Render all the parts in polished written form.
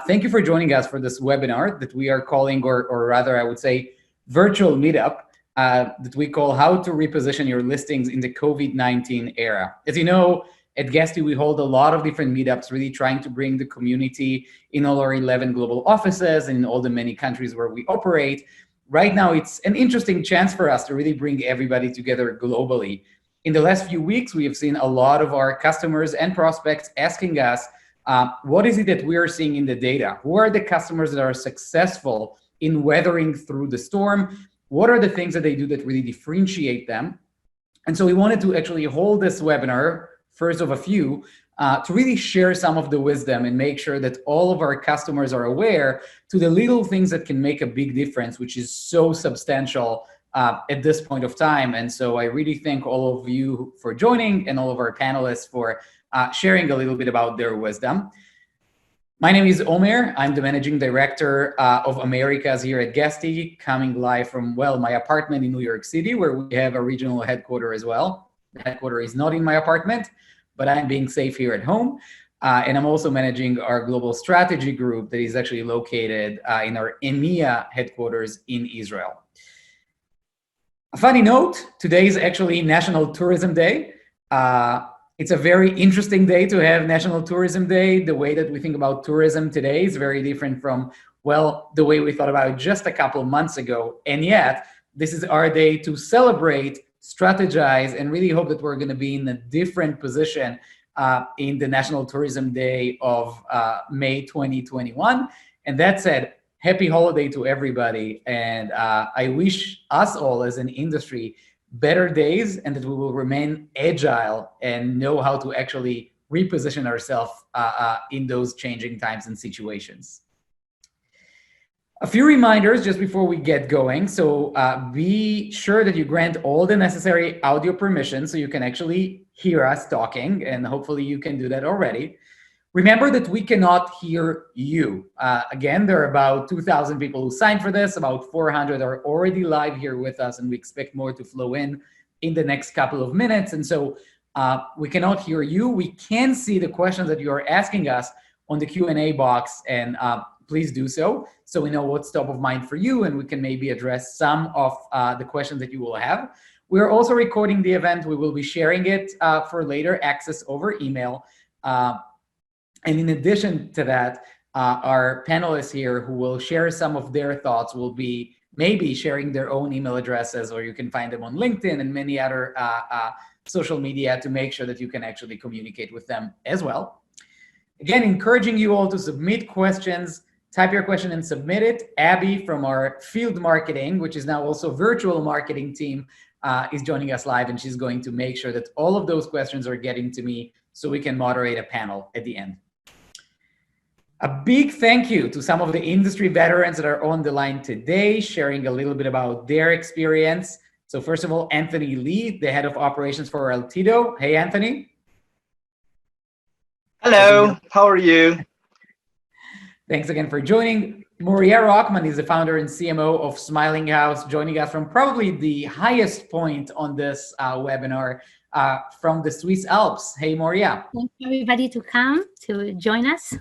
Thank you for joining us for this webinar that we are calling, or rather I would say, virtual meetup that we call How to Reposition Your Listings in the COVID-19 Era. As you know, at Guesty, we hold a lot of different meetups, really trying to bring the community in all our 11 global offices and in all the many countries where we operate. Right now, it's an interesting chance for us to really bring everybody together globally. In the last few weeks, we have seen a lot of our customers and prospects asking us, what is it that we are seeing in the data? Who are the customers that are successful in weathering through the storm? What are the things that they do that really differentiate them? And so we wanted to actually hold this webinar, first of a few, to really share some of the wisdom and make sure that all of our customers are aware to the little things that can make a big difference, which is so substantial at this point of time. And so I really thank all of you for joining and all of our panelists for sharing a little bit about their wisdom. My name is Omer. I'm the Managing Director of Americas here at Guesty, coming live from, well, my apartment in New York City, where we have a regional headquarters as well. The headquarters is not in my apartment, but I'm being safe here at home. And I'm also managing our global strategy group that is actually located in our EMEA headquarters in Israel. A funny note, today is actually National Tourism Day. It's a very interesting day to have National Tourism Day. The way that we think about tourism today is very different from, well, the way we thought about it just a couple of months ago. And yet, this is our day to celebrate, strategize, and really hope that we're going to be in a different position in the National Tourism Day of May 2021. And that said, happy holiday to everybody. And I wish us all as an industry better days, and that we will remain agile and know how to actually reposition ourselves in those changing times and situations. A few reminders just before we get going. So be sure that you grant all the necessary audio permissions so you can actually hear us talking, and hopefully you can do that already. Remember that we cannot hear you. Again, there are about 2,000 people who signed for this. About 400 are already live here with us, and we expect more to flow in the next couple of minutes. And so we cannot hear you. We can see the questions that you are asking us on the Q&A box, and please do so we know what's top of mind for you, and we can maybe address some of the questions that you will have. We're also recording the event. We will be sharing it for later access over email. And in addition to that, our panelists here who will share some of their thoughts will be maybe sharing their own email addresses, or you can find them on LinkedIn and many other social media to make sure that you can actually communicate with them as well. Again, encouraging you all to submit questions, type your question and submit it. Abby from our field marketing, which is now also virtual marketing team, is joining us live, and she's going to make sure that all of those questions are getting to me so we can moderate a panel at the end. A big thank you to some of the industry veterans that are on the line today, sharing a little bit about their experience. So first of all, Anthony Lee, the head of operations for ALTIDO. Hey, Anthony. Hello, how are you? Thanks again for joining. Moria Rockman is the founder and CMO of Smiling House, joining us from probably the highest point on this webinar, from the Swiss Alps. Hey, Moria. Thank everybody to come to join us.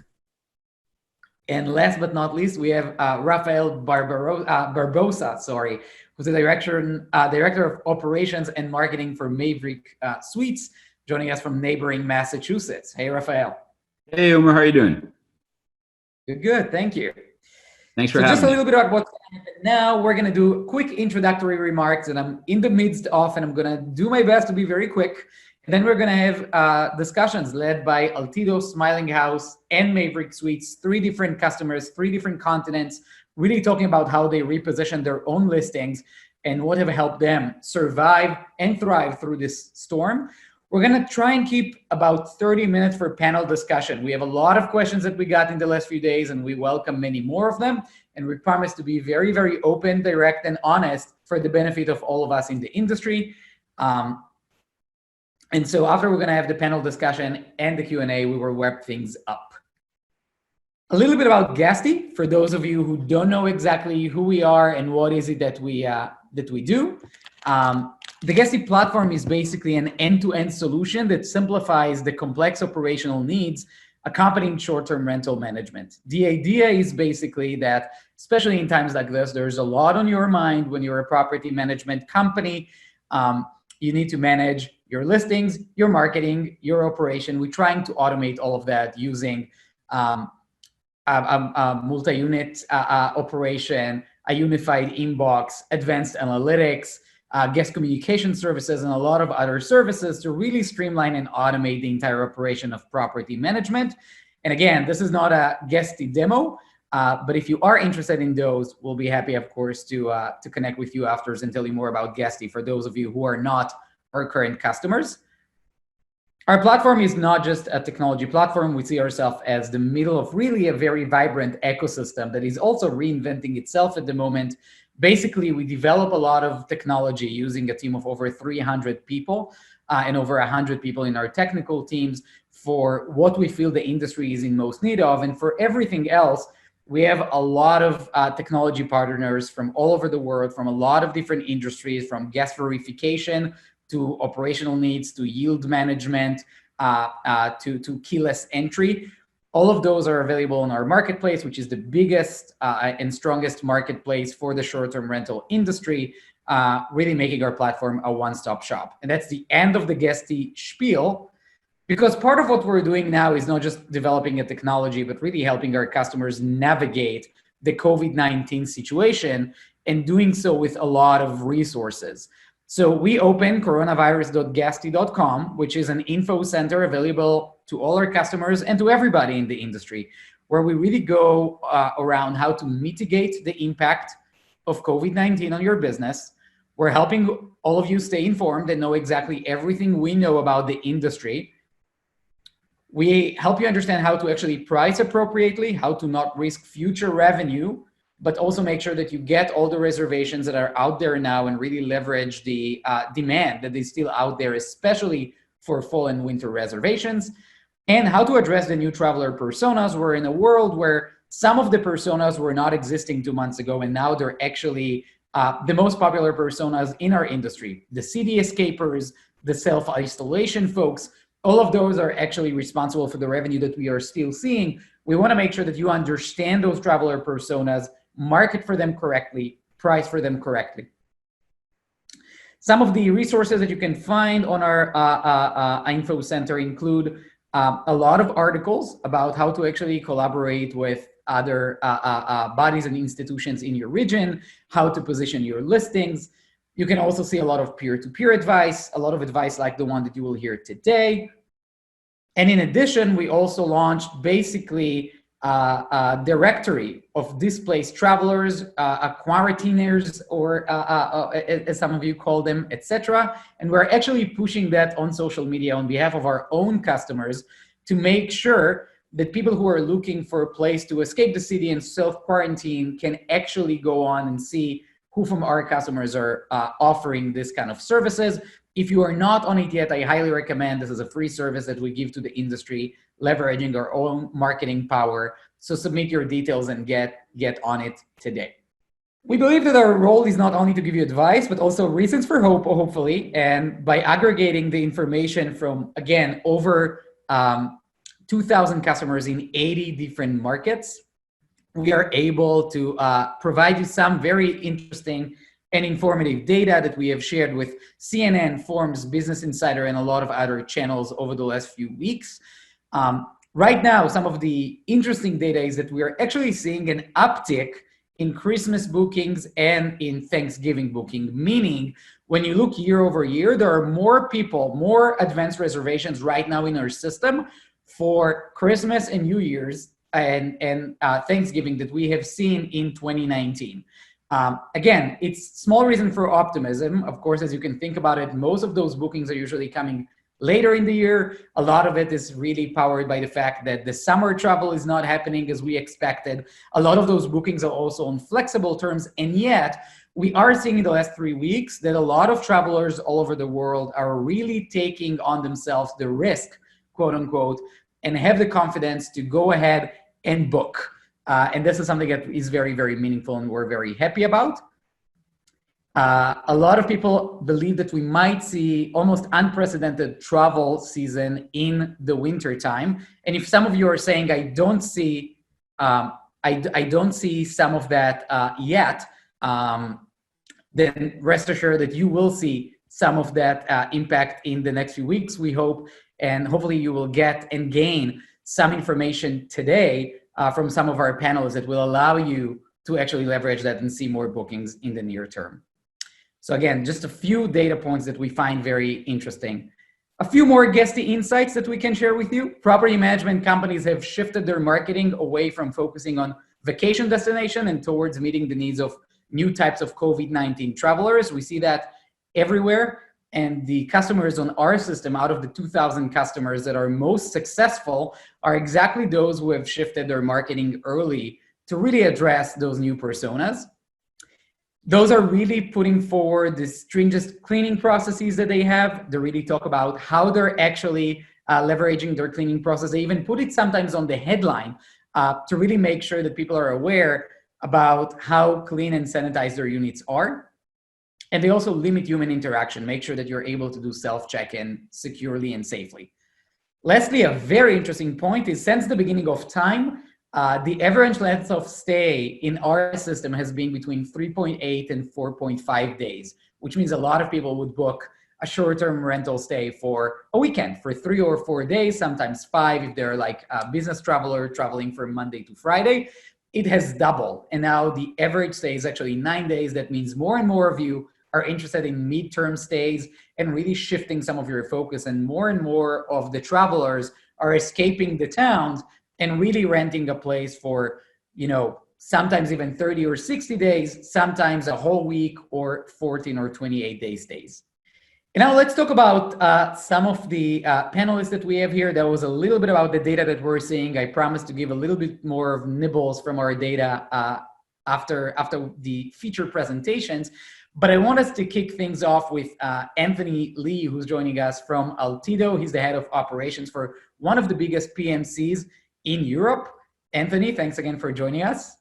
And last but not least, we have Rafael Barbosa, who's the director of operations and marketing for Maverick Suites, joining us from neighboring Massachusetts. Hey, Rafael. Hey, Omer, how are you doing? Good, thank you. Thanks for having me. Just a little bit about what's going to happen now. We're going to do quick introductory remarks that I'm in the midst of, and I'm going to do my best to be very quick. And then we're going to have discussions led by ALTIDO, Smiling House, and Maverick Suites, 3 different customers, 3 different continents, really talking about how they reposition their own listings and what have helped them survive and thrive through this storm. We're going to try and keep about 30 minutes for panel discussion. We have a lot of questions that we got in the last few days, and we welcome many more of them. And we promise to be very, very open, direct, and honest for the benefit of all of us in the industry. And so after we're going to have the panel discussion and the Q&A, we will wrap things up. A little bit about Guesty, for those of you who don't know exactly who we are and what is it that we do. The Guesty platform is basically an end-to-end solution that simplifies the complex operational needs accompanying short-term rental management. The idea is basically that, especially in times like this, there's a lot on your mind when you're a property management company. You need to manage your listings, your marketing, your operation. We're trying to automate all of that using a multi-unit operation, a unified inbox, advanced analytics, guest communication services, and a lot of other services to really streamline and automate the entire operation of property management. And again, this is not a Guesty demo, but if you are interested in those, we'll be happy, of course, to connect with you afterwards and tell you more about Guesty for those of you who are not our current customers. Our platform is not just a technology platform. We see ourselves as the middle of really a very vibrant ecosystem that is also reinventing itself at the moment. Basically, we develop a lot of technology using a team of over 300 people and over 100 people in our technical teams for what we feel the industry is in most need of. And for everything else, we have a lot of technology partners from all over the world, from a lot of different industries, from guest verification to operational needs, to yield management, to keyless entry. All of those are available on our marketplace, which is the biggest and strongest marketplace for the short-term rental industry, really making our platform a one-stop shop. And that's the end of the Guesty spiel, because part of what we're doing now is not just developing a technology, but really helping our customers navigate the COVID-19 situation and doing so with a lot of resources. So we open coronavirus.guesty.com, which is an info center available to all our customers and to everybody in the industry, where we really go around how to mitigate the impact of COVID-19 on your business. We're helping all of you stay informed and know exactly everything we know about the industry. We help you understand how to actually price appropriately, how to not risk future revenue, but also make sure that you get all the reservations that are out there now and really leverage the demand that is still out there, especially for fall and winter reservations, and how to address the new traveler personas. We're in a world where some of the personas were not existing 2 months ago, and now they're actually the most popular personas in our industry. The city escapers, the self-isolation folks, all of those are actually responsible for the revenue that we are still seeing. We want to make sure that you understand those traveler personas, market for them correctly, price for them correctly. Some of the resources that you can find on our info center include a lot of articles about how to actually collaborate with other bodies and institutions in your region, how to position your listings. You can also see a lot of peer-to-peer advice, a lot of advice like the one that you will hear today. And in addition, we also launched basically a directory of displaced travelers, quarantiners, or as some of you call them, etc. And we're actually pushing that on social media on behalf of our own customers to make sure that people who are looking for a place to escape the city and self-quarantine can actually go on and see who from our customers are offering this kind of services. If you are not on it yet, I highly recommend. This is a free service that we give to the industry, leveraging our own marketing power. So submit your details and get on it today. We believe that our role is not only to give you advice, but also reasons for hope, hopefully. And by aggregating the information from, again, over 2,000 customers in 80 different markets, we are able to provide you some very interesting and informative data that we have shared with CNN, Forbes, Business Insider, and a lot of other channels over the last few weeks. Right now, some of the interesting data is that we are actually seeing an uptick in Christmas bookings and in Thanksgiving booking, meaning when you look year over year, there are more people, more advanced reservations right now in our system for Christmas and New Year's and Thanksgiving that we have seen in 2019. Again, it's small reason for optimism. Of course, as you can think about it, most of those bookings are usually coming later in the year. A lot of it is really powered by the fact that the summer travel is not happening as we expected. A lot of those bookings are also on flexible terms. And yet we are seeing in the last 3 weeks that a lot of travelers all over the world are really taking on themselves the risk, quote unquote, and have the confidence to go ahead and book. And this is something that is very, very meaningful and we're very happy about. A lot of people believe that we might see almost unprecedented travel season in the winter time. And if some of you are saying, I don't see some of that yet, then rest assured that you will see some of that impact in the next few weeks, we hope. And hopefully you will get and gain some information today from some of our panelists that will allow you to actually leverage that and see more bookings in the near term. So again, just a few data points that we find very interesting. A few more Guesty insights that we can share with you. Property management companies have shifted their marketing away from focusing on vacation destination and towards meeting the needs of new types of COVID-19 travelers. We see that everywhere. And the customers on our system, out of the 2,000 customers that are most successful, are exactly those who have shifted their marketing early to really address those new personas. Those are really putting forward the stringent cleaning processes that they have. They really talk about how they're actually leveraging their cleaning process. They even put it sometimes on the headline to really make sure that people are aware about how clean and sanitized their units are. And they also limit human interaction, make sure that you're able to do self-check-in securely and safely. Lastly, a very interesting point is since the beginning of time, the average length of stay in our system has been between 3.8 and 4.5 days, which means a lot of people would book a short-term rental stay for a weekend, for 3 or 4 days, sometimes 5 if they're like a business traveler traveling from Monday to Friday. It has doubled, and now the average stay is actually 9 days. That means more and more of you are interested in mid-term stays and really shifting some of your focus, and more of the travelers are escaping the towns and really renting a place for, sometimes even 30 or 60 days, sometimes a whole week, or 14 or 28 day stays. And now let's talk about some of the panelists that we have here. That was a little bit about the data that we're seeing. I promise to give a little bit more of nibbles from our data after the feature presentations. But I want us to kick things off with Anthony Lee, who's joining us from ALTIDO. He's the head of operations for one of the biggest PMCs in Europe. Anthony, thanks again for joining us.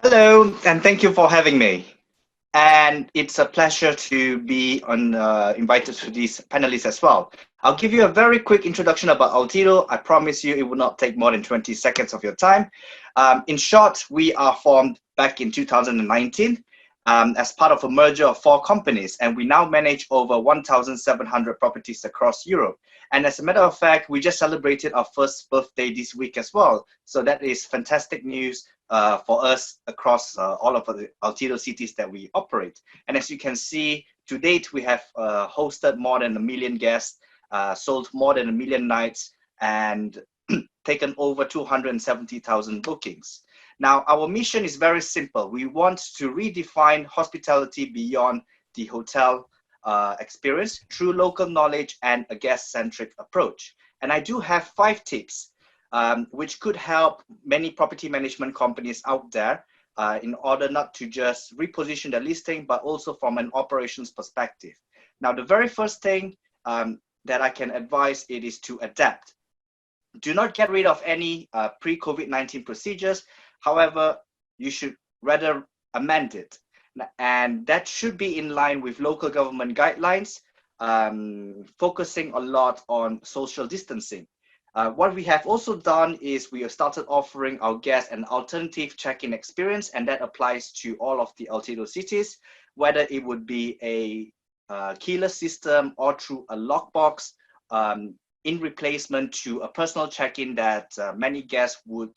Hello, and thank you for having me. And it's a pleasure to be invited to these panelists as well. I'll give you a very quick introduction about ALTIDO. I promise you it will not take more than 20 seconds of your time. In short, we are formed back in 2019 as part of a merger of 4 companies, and we now manage over 1,700 properties across Europe. And as a matter of fact, we just celebrated our first birthday this week as well. So that is fantastic news for us across all of the ALTIDO cities that we operate. And as you can see, to date, we have hosted more than 1 million guests, sold more than 1 million nights, and taken over 270,000 bookings. Now, our mission is very simple. We want to redefine hospitality beyond the hotel experience through local knowledge and a guest-centric approach. And I do have 5 tips which could help many property management companies out there in order not to just reposition the listing, but also from an operations perspective. Now, the very first thing that I can advise it is to adapt. Do not get rid of any pre-COVID-19 procedures. However, you should rather amend it. And that should be in line with local government guidelines, focusing a lot on social distancing. What we have also done is we have started offering our guests an alternative check-in experience, and that applies to all of the ALTIDO cities, whether it would be a keyless system or through a lockbox, in replacement to a personal check-in that many guests would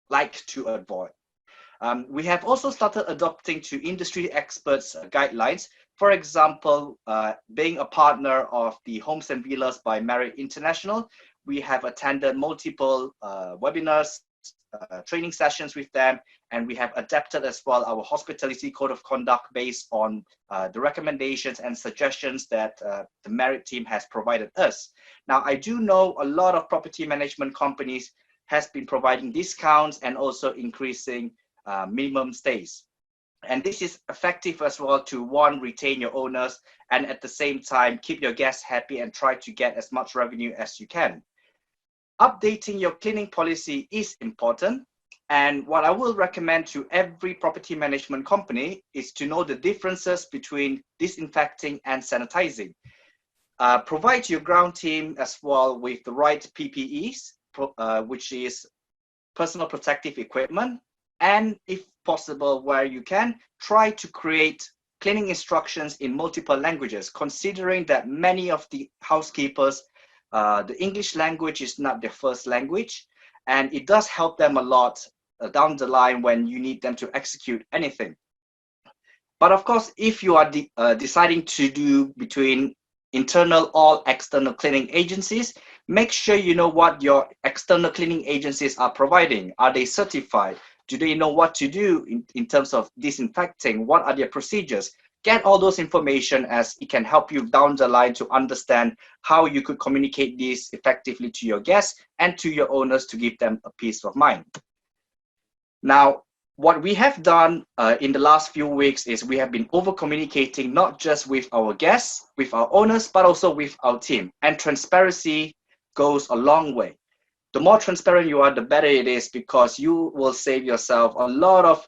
like to avoid. We have also started adopting to industry experts' guidelines. For example, being a partner of the Homes and Villas by Marriott International, we have attended multiple webinars, training sessions with them, and we have adapted as well our hospitality code of conduct based on the recommendations and suggestions that the Marriott team has provided us. Now, I do know a lot of property management companies has been providing discounts and also increasing minimum stays. And this is effective as well to, one, retain your owners, and at the same time, keep your guests happy and try to get as much revenue as you can. Updating your cleaning policy is important. And what I will recommend to every property management company is to know the differences between disinfecting and sanitizing. Provide your ground team as well with the right PPEs, which is personal protective equipment. And if possible, where you can, try to create cleaning instructions in multiple languages, considering that many of the housekeepers, the English language is not their first language, and it does help them a lot down the line when you need them to execute anything. But of course, if you are deciding to do between internal or external cleaning agencies, make sure you know what your external cleaning agencies are providing. Are they certified? Do they know what to do in terms of disinfecting? What are their procedures? Get all those information, as it can help you down the line to understand how you could communicate this effectively to your guests and to your owners to give them a peace of mind. Now, what we have done in the last few weeks is we have been over-communicating not just with our guests, with our owners, but also with our team. And transparency goes a long way. The more transparent you are, the better it is, because you will save yourself a lot of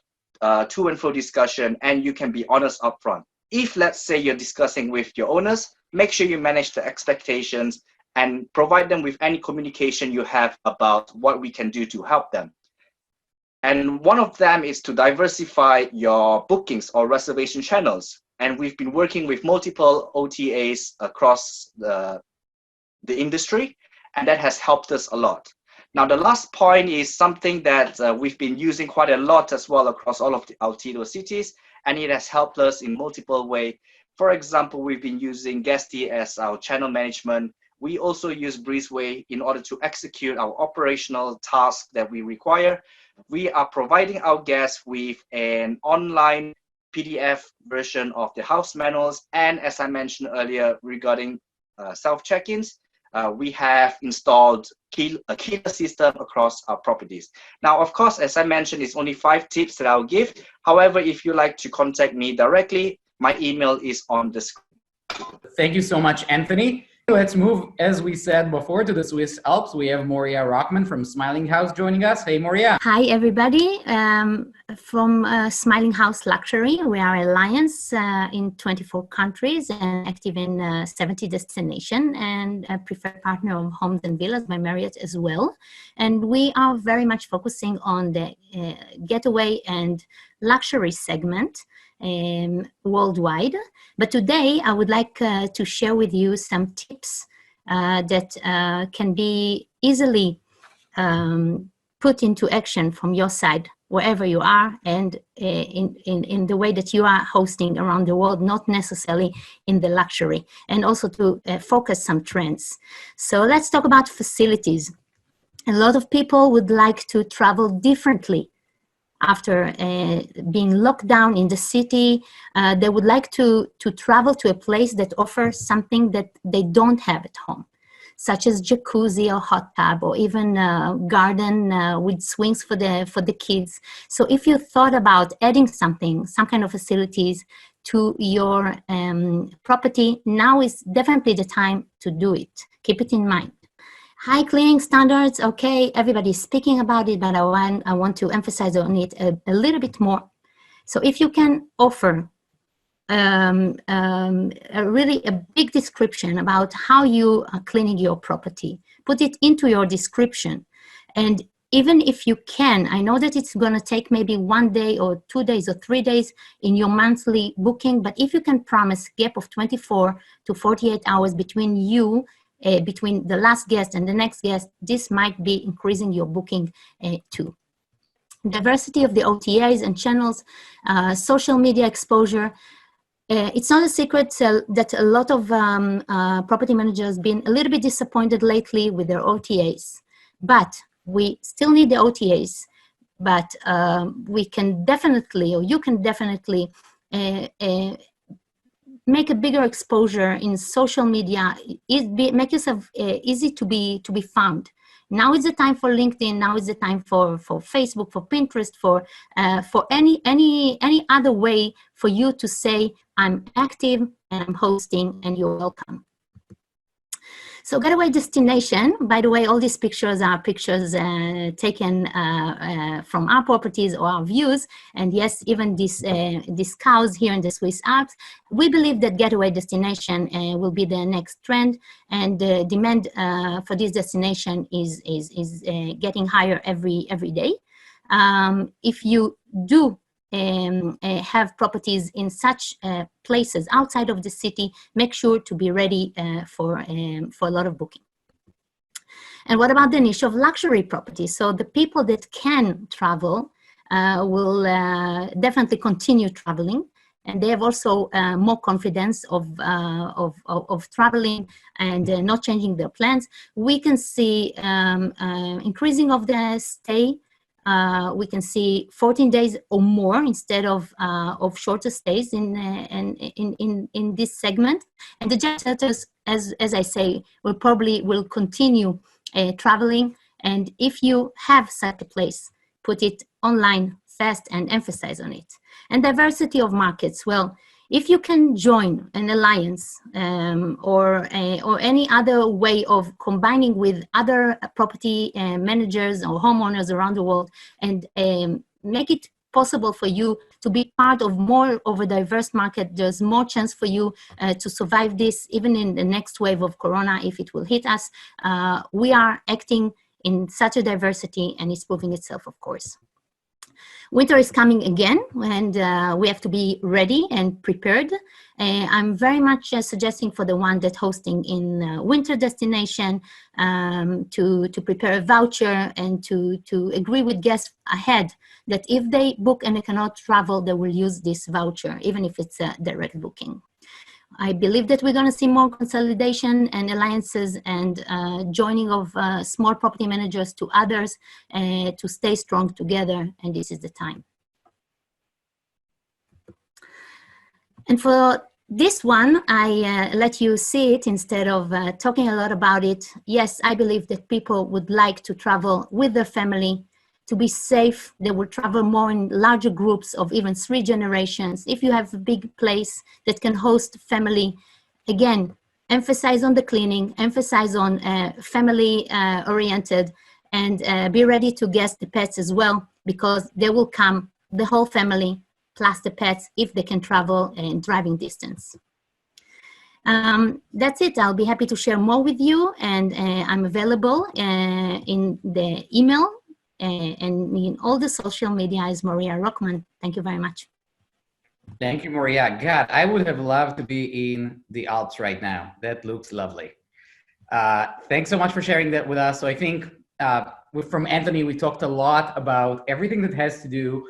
to and fro discussion, and you can be honest upfront. If, let's say, you're discussing with your owners, make sure you manage the expectations and provide them with any communication you have about what we can do to help them. And one of them is to diversify your bookings or reservation channels. And we've been working with multiple OTAs across the industry, and that has helped us a lot. Now, the last point is something that we've been using quite a lot as well across all of the ALTIDO cities, and it has helped us in multiple ways. For example, we've been using Guesty as our channel management. We also use Breezeway in order to execute our operational tasks that we require. We are providing our guests with an online PDF version of the house manuals. And as I mentioned earlier regarding self-check-ins, we have installed a keyless system across our properties. Now, of course, as I mentioned, it's only 5 tips that I'll give. However, if you like to contact me directly, my email is on the screen. Thank you so much, Anthony. Let's move, as we said before, to the Swiss Alps. We have Moria Rockman from Smiling House joining us. Hey, Moria. Hi, everybody. From Smiling House Luxury, we are an alliance in 24 countries and active in 70 destinations, and a preferred partner of Homes and Villas by Marriott as well. And we are very much focusing on the getaway and luxury segment worldwide. But today I would like to share with you some tips that can be easily put into action from your side, wherever you are, and in the way that you are hosting around the world, not necessarily in the luxury, and also to focus some trends. So let's talk about facilities. A lot of people would like to travel differently. After being locked down in the city, they would like to travel to a place that offers something that they don't have at home, such as jacuzzi or hot tub, or even a garden with swings for the kids. So if you thought about adding some kind of facilities to your property, now is definitely the time to do it. Keep it in mind. High cleaning standards, okay, everybody's speaking about it, but I want to emphasize on it a little bit more. So if you can offer really a big description about how you are cleaning your property, put it into your description. And even if you can, I know that it's going to take maybe 1 day or 2 days or 3 days in your monthly booking, but if you can promise a gap of 24 to 48 hours between you between the last guest and the next guest, this might be increasing your booking too. Diversity of the OTAs and channels, social media exposure. It's not a secret that a lot of property managers have been a little bit disappointed lately with their OTAs, but we still need the OTAs, but we can definitely, or you can definitely make a bigger exposure in social media, make yourself easy to be found. Now is the time for LinkedIn. Now is the time for Facebook, for Pinterest, for any other way for you to say, I'm active and I'm hosting and you're welcome. So Getaway Destination, by the way, all these pictures are pictures taken from our properties or our views. And yes, even these cows here in the Swiss Alps. We believe that Getaway Destination will be the next trend, and the demand for this destination is getting higher every day. If you do have properties in such places outside of the city, make sure to be ready for a lot of booking. And what about the niche of luxury properties? So the people that can travel will definitely continue traveling, and they have also more confidence of traveling and not changing their plans. We can see increasing of the stay. We can see 14 days or more instead of shorter stays in this segment. And the jet setters, as I say, will continue traveling. And if you have such a place, put it online fast and emphasize on it. And diversity of markets. Well, if you can join an alliance or any other way of combining with other property managers or homeowners around the world and make it possible for you to be part of more of a diverse market, there's more chance for you to survive this, even in the next wave of Corona, if it will hit us. We are acting in such a diversity, and it's proving itself, of course. Winter is coming again, and we have to be ready and prepared. I'm very much suggesting for the one that hosting in winter destination to prepare a voucher and to agree with guests ahead that if they book and they cannot travel, they will use this voucher, even if it's a direct booking. I believe that we're going to see more consolidation and alliances and joining of small property managers to others to stay strong together, and this is the time. And for this one, I let you see it instead of talking a lot about it. Yes, I believe that people would like to travel with their family, to be safe. They will travel more in larger groups of even 3 generations. If you have a big place that can host family, again, emphasize on the cleaning, emphasize on family oriented, and be ready to guest the pets as well, because they will come, the whole family, plus the pets, if they can travel in driving distance. That's it. I'll be happy to share more with you, and I'm available in the email and in all the social media is Maria Rockman. Thank you very much. Thank you, Maria. God, I would have loved to be in the Alps right now. That looks lovely. Thanks so much for sharing that with us. So I think from Anthony, we talked a lot about everything that has to do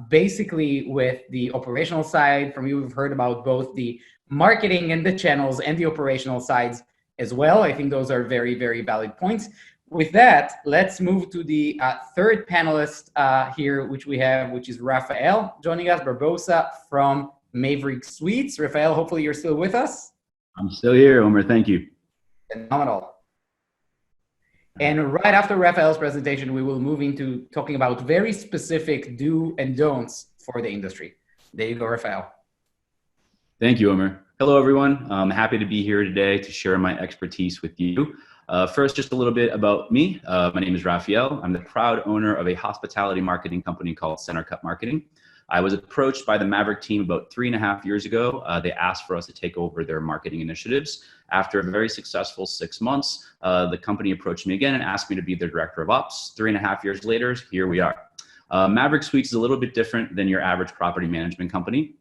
basically with the operational side. From you, we've heard about both the marketing and the channels and the operational sides as well. I think those are very, very valid points. With that, let's move to the third panelist here, which is Rafael joining us, Barbosa from Maverick Suites. Rafael, hopefully you're still with us. I'm still here, Omer. Thank you. Phenomenal. And right after Rafael's presentation, we will move into talking about very specific do and don'ts for the industry. There you go, Rafael. Thank you, Omer. Hello, everyone. I'm happy to be here today to share my expertise with you. First, just a little bit about me. My name is Rafael. I'm the proud owner of a hospitality marketing company called Center Cut Marketing. I was approached by the Maverick team about 3.5 years ago. They asked for us to take over their marketing initiatives. After a very successful 6 months, the company approached me again and asked me to be their director of ops. 3.5 years later, here we are. Maverick Suites is a little bit different than your average property management company.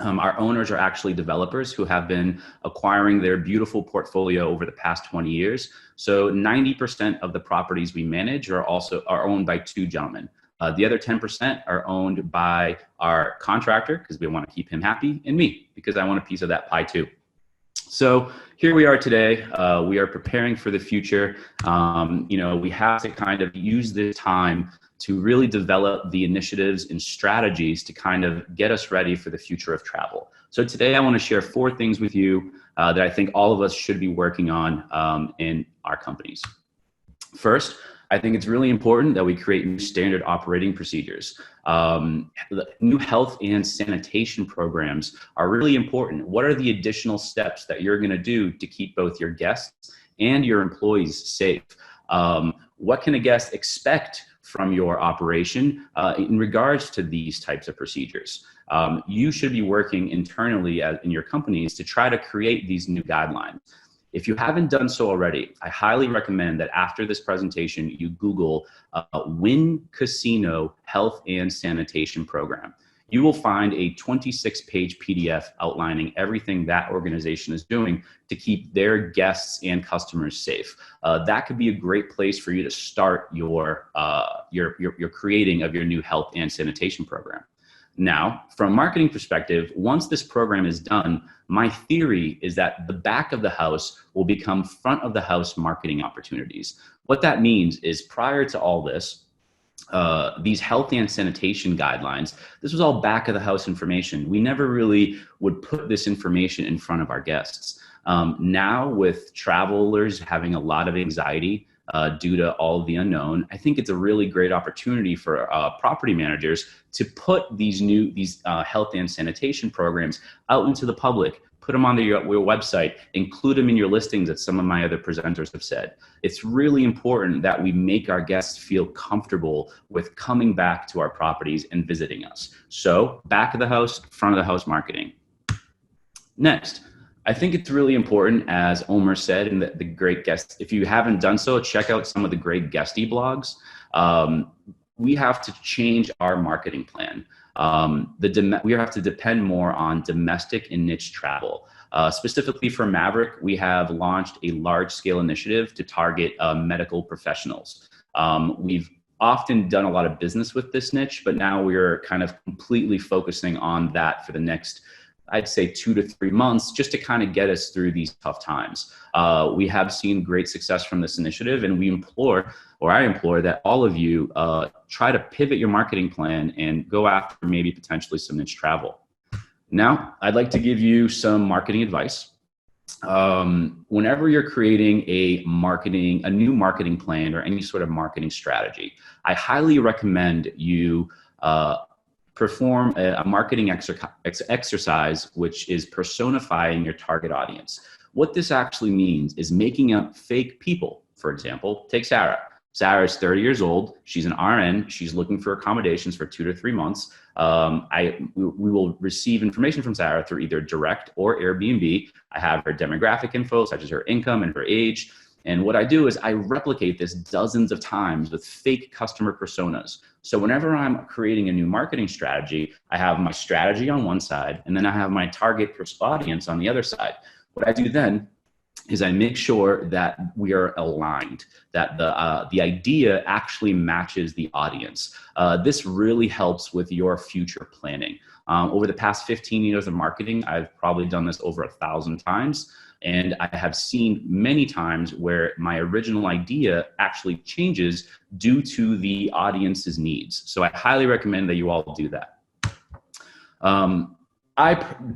Our owners are actually developers who have been acquiring their beautiful portfolio over the past 20 years. So 90% of the properties we manage are owned by 2 gentlemen. The other 10% are owned by our contractor, because we want to keep him happy, and me, because I want a piece of that pie too. So here we are today. We are preparing for the future. We have to kind of use this time to really develop the initiatives and strategies to kind of get us ready for the future of travel. So today I want to share 4 things with you that I think all of us should be working on in our companies. First, I think it's really important that we create new standard operating procedures. New health and sanitation programs are really important. What are the additional steps that you're going to do to keep both your guests and your employees safe. What can a guest expect from your operation in regards to these types of procedures? You should be working internally in your companies to try to create these new guidelines. If you haven't done so already, I highly recommend that after this presentation, you Google Wynn Casino Health and Sanitation Program. You will find a 26-page PDF outlining everything that organization is doing to keep their guests and customers safe. That could be a great place for you to start your creating of your new health and sanitation program. Now, from a marketing perspective, once this program is done, my theory is that the back of the house will become front of the house marketing opportunities. What that means is prior to all this, these health and sanitation guidelines, this was all back of the house information. We never really would put this information in front of our guests. Now with travelers having a lot of anxiety due to all of the unknown, I think it's a really great opportunity for property managers to put these health and sanitation programs out into the public. Put them on your website, include them in your listings, as some of my other presenters have said. It's really important that we make our guests feel comfortable with coming back to our properties and visiting us. So back of the house, front of the house marketing. Next, I think it's really important, as Omer said, and the great guests, if you haven't done so, check out some of the great Guesty blogs. We have to change our marketing plan. We have to depend more on domestic and niche travel. Specifically for Maverick, we have launched a large-scale initiative to target medical professionals. We've often done a lot of business with this niche, but now we're kind of completely focusing on that for the next, I'd say 2 to 3 months, just to kind of get us through these tough times. We have seen great success from this initiative, and I implore that all of you try to pivot your marketing plan and go after maybe potentially some niche travel. Now, I'd like to give you some marketing advice. Whenever you're creating a new marketing plan or any sort of marketing strategy, I highly recommend you perform a marketing exercise, which is personifying your target audience. What this actually means is making up fake people. For example, take Sarah. Sarah is 30 years old. She's an RN. She's looking for accommodations for 2 to 3 months. We will receive information from Sarah through either direct or Airbnb. I have her demographic info, such as her income and her age. And what I do is I replicate this dozens of times with fake customer personas. So whenever I'm creating a new marketing strategy, I have my strategy on one side, and then I have my target audience on the other side. What I do then is I make sure that we are aligned, that the idea actually matches the audience. This really helps with your future planning. Over the past 15 years of marketing, I've probably done this over 1,000 times. And I have seen many times where my original idea actually changes due to the audience's needs. So I highly recommend that you all do that.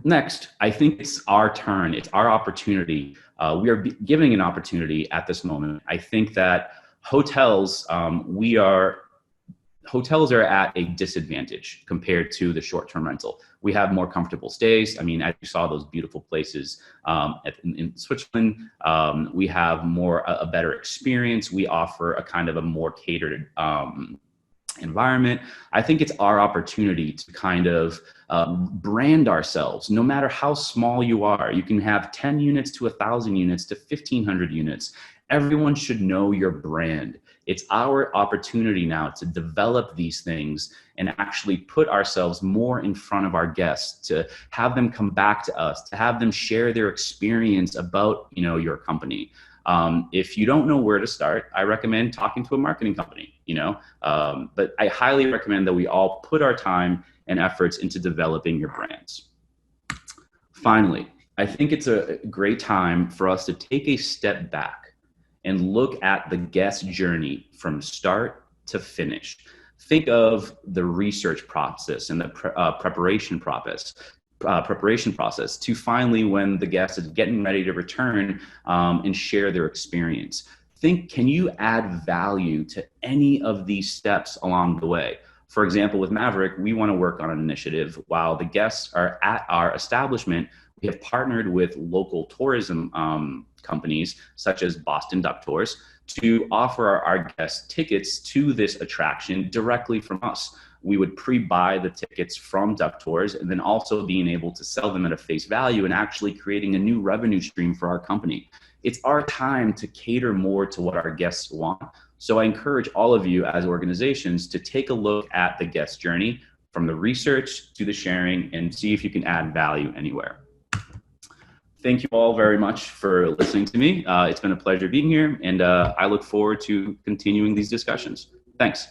Next, I think it's our turn. It's our opportunity. We are giving an opportunity at this moment. I think that hotels are at a disadvantage compared to the short-term rental. We have more comfortable stays. I mean, as you saw those beautiful places in Switzerland, we have a better experience. We offer a kind of a more catered environment. I think it's our opportunity to kind of brand ourselves. No matter how small you are, you can have 10 units to 1,000 units to 1,500 units. Everyone should know your brand. It's our opportunity now to develop these things and actually put ourselves more in front of our guests, to have them come back to us, to have them share their experience about, your company. If you don't know where to start, I recommend talking to a marketing company, but I highly recommend that we all put our time and efforts into developing your brands. Finally, I think it's a great time for us to take a step back and look at the guest journey from start to finish. Think of the research process and the preparation process to finally when the guest is getting ready to return and share their experience. Think, can you add value to any of these steps along the way? For example, with Maverick, we want to work on an initiative while the guests are at our establishment. We have partnered with local tourism companies such as Boston Duck Tours to offer our guests tickets to this attraction directly from us. We would pre-buy the tickets from Duck Tours and then also being able to sell them at a face value and actually creating a new revenue stream for our company. It's our time to cater more to what our guests want. So I encourage all of you as organizations to take a look at the guest journey from the research to the sharing and see if you can add value anywhere. Thank you all very much for listening to me. It's been a pleasure being here, and I look forward to continuing these discussions. Thanks.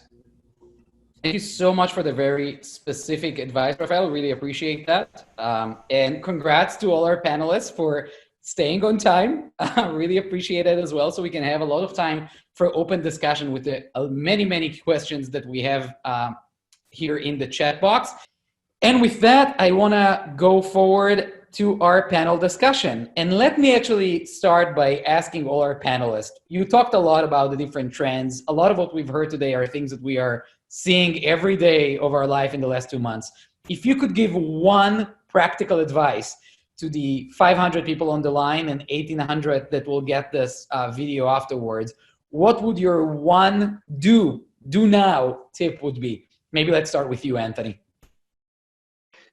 Thank you so much for the very specific advice, Rafael. Really appreciate that. And congrats to all our panelists for staying on time. Really appreciate it as well, so we can have a lot of time for open discussion with the many questions that we have here in the chat box. And with that, I want to go forward to our panel discussion. And let me actually start by asking all our panelists. You talked a lot about the different trends. A lot of what we've heard today are things that we are seeing every day of our life in the last 2 months. If you could give one practical advice to the 500 people on the line and 1,800 that will get this video afterwards, what would your one do now tip would be? Maybe let's start with you, Anthony.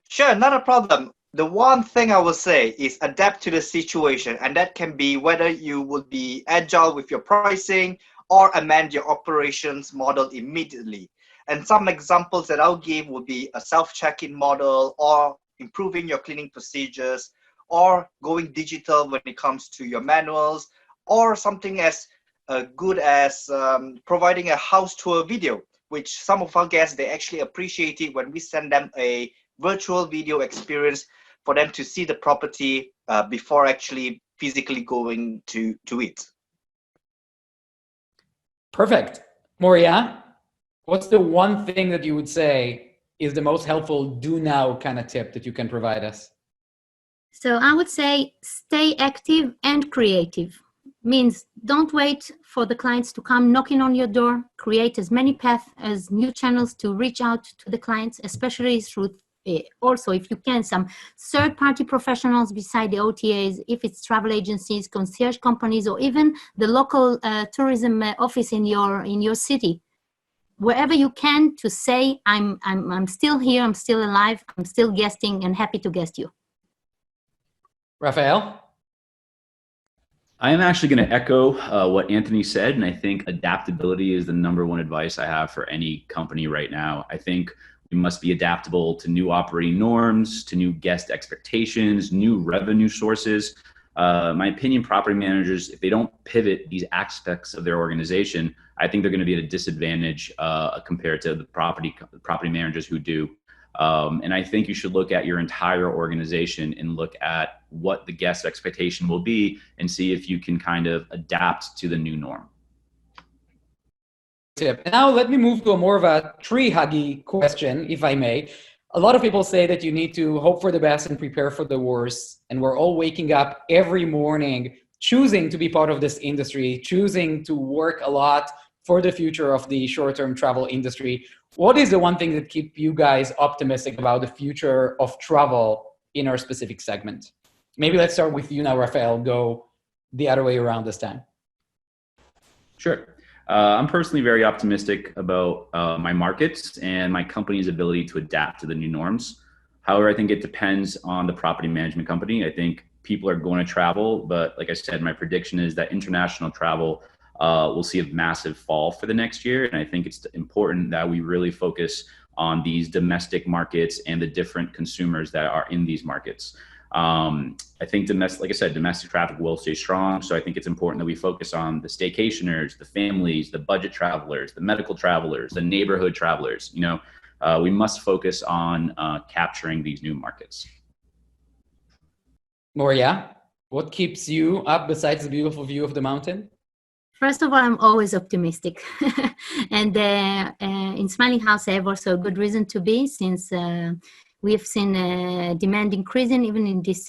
Sure, not a problem. The one thing I will say is adapt to the situation, and that can be whether you will be agile with your pricing or amend your operations model immediately. And some examples that I'll give would be a self-check-in model, or improving your cleaning procedures, or going digital when it comes to your manuals, or something as good as providing a house tour video, which some of our guests, they actually appreciate it when we send them a virtual video experience for them to see the property before actually physically going to it. Perfect. Moria, what's the one thing that you would say is the most helpful do now kind of tip that you can provide us? So I would say stay active and creative. Means don't wait for the clients to come knocking on your door. Create as many paths as new channels to reach out to the clients, especially through also, if you can, some third-party professionals beside the OTAs, if it's travel agencies, concierge companies, or even the local tourism office in your city. Wherever you can, to say, I'm still here, I'm still alive, I'm still guesting, and happy to guest you. Rafael? I am actually going to echo what Anthony said, and I think adaptability is the #1 advice I have for any company right now. I think we must be adaptable to new operating norms, to new guest expectations, new revenue sources. My opinion, property managers, if they don't pivot these aspects of their organization, I think they're going to be at a disadvantage compared to the property managers who do. And I think you should look at your entire organization and look at what the guest expectation will be and see if you can kind of adapt to the new norm. Now let me move to a more of a tree-huggy question, if I may. A lot of people say that you need to hope for the best and prepare for the worst. And we're all waking up every morning choosing to be part of this industry, choosing to work a lot for the future of the short-term travel industry. What is the one thing that keeps you guys optimistic about the future of travel in our specific segment? Maybe let's start with you now, Rafael. Go the other way around this time. Sure. I'm personally very optimistic about my markets and my company's ability to adapt to the new norms. However, I think it depends on the property management company. I think people are going to travel, but like I said, my prediction is that international travel will see a massive fall for the next year. And I think it's important that we really focus on these domestic markets and the different consumers that are in these markets. I think like I said, domestic traffic will stay strong. So I think it's important that we focus on the staycationers, the families, the budget travelers, the medical travelers, the neighborhood travelers. You know, we must focus on capturing these new markets. Moria, what keeps you up besides the beautiful view of the mountain? First of all, I'm always optimistic. And in Smiling House, I have also a good reason to be, since We have seen demand increasing even in this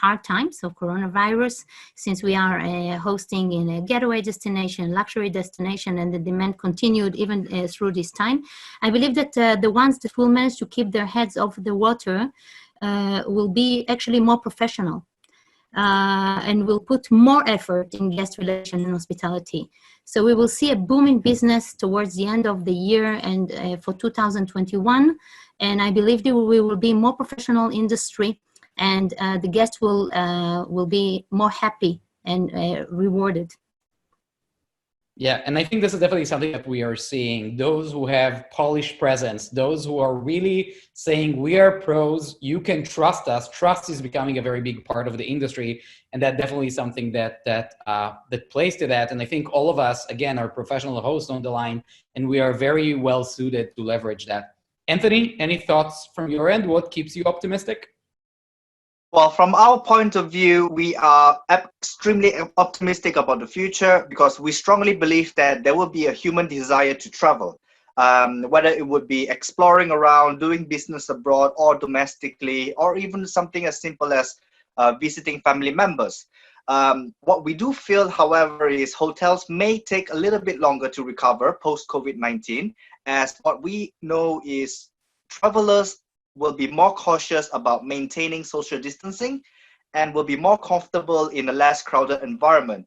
hard times of coronavirus, since we are hosting in a getaway destination, luxury destination, and the demand continued even through this time. I believe that the ones that will manage to keep their heads off the water will be actually more professional. And will put more effort in guest relation and hospitality. So we will see a boom in business towards the end of the year and for 2021. And I believe that we will be more professional industry, and the guests will be more happy and rewarded. Yeah, and I think this is definitely something that we are seeing. Those who have polished presence, those who are really saying we are pros, you can trust us. Trust is becoming a very big part of the industry, and that definitely is something that plays to that. And I think all of us, again, are professional hosts on the line, and we are very well suited to leverage that. Anthony, any thoughts from your end? What keeps you optimistic? Well, from our point of view, we are extremely optimistic about the future because we strongly believe that there will be a human desire to travel, whether it would be exploring around, doing business abroad or domestically, or even something as simple as visiting family members. What we do feel, however, is hotels may take a little bit longer to recover post-COVID-19, as what we know is travelers will be more cautious about maintaining social distancing and will be more comfortable in a less crowded environment.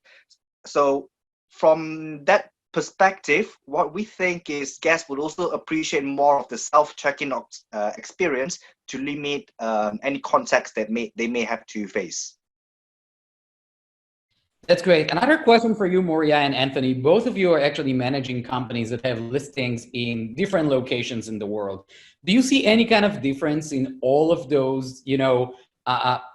So from that perspective, what we think is guests would also appreciate more of the self-check-in experience to limit any contacts that they may have to face. That's great. Another question for you, Moria and Anthony. Both of you are actually managing companies that have listings in different locations in the world. Do you see any kind of difference in all of those,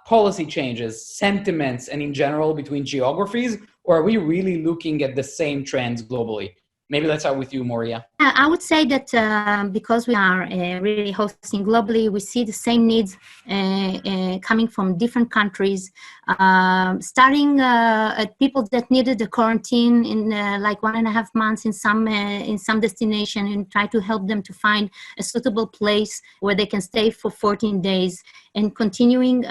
policy changes, sentiments, and in general between geographies? Or are we really looking at the same trends globally? Maybe let's start with you, Moria. I would say that because we are really hosting globally, we see the same needs coming from different countries, starting at people that needed the quarantine in like 1.5 months in some destination, and try to help them to find a suitable place where they can stay for 14 days, and continuing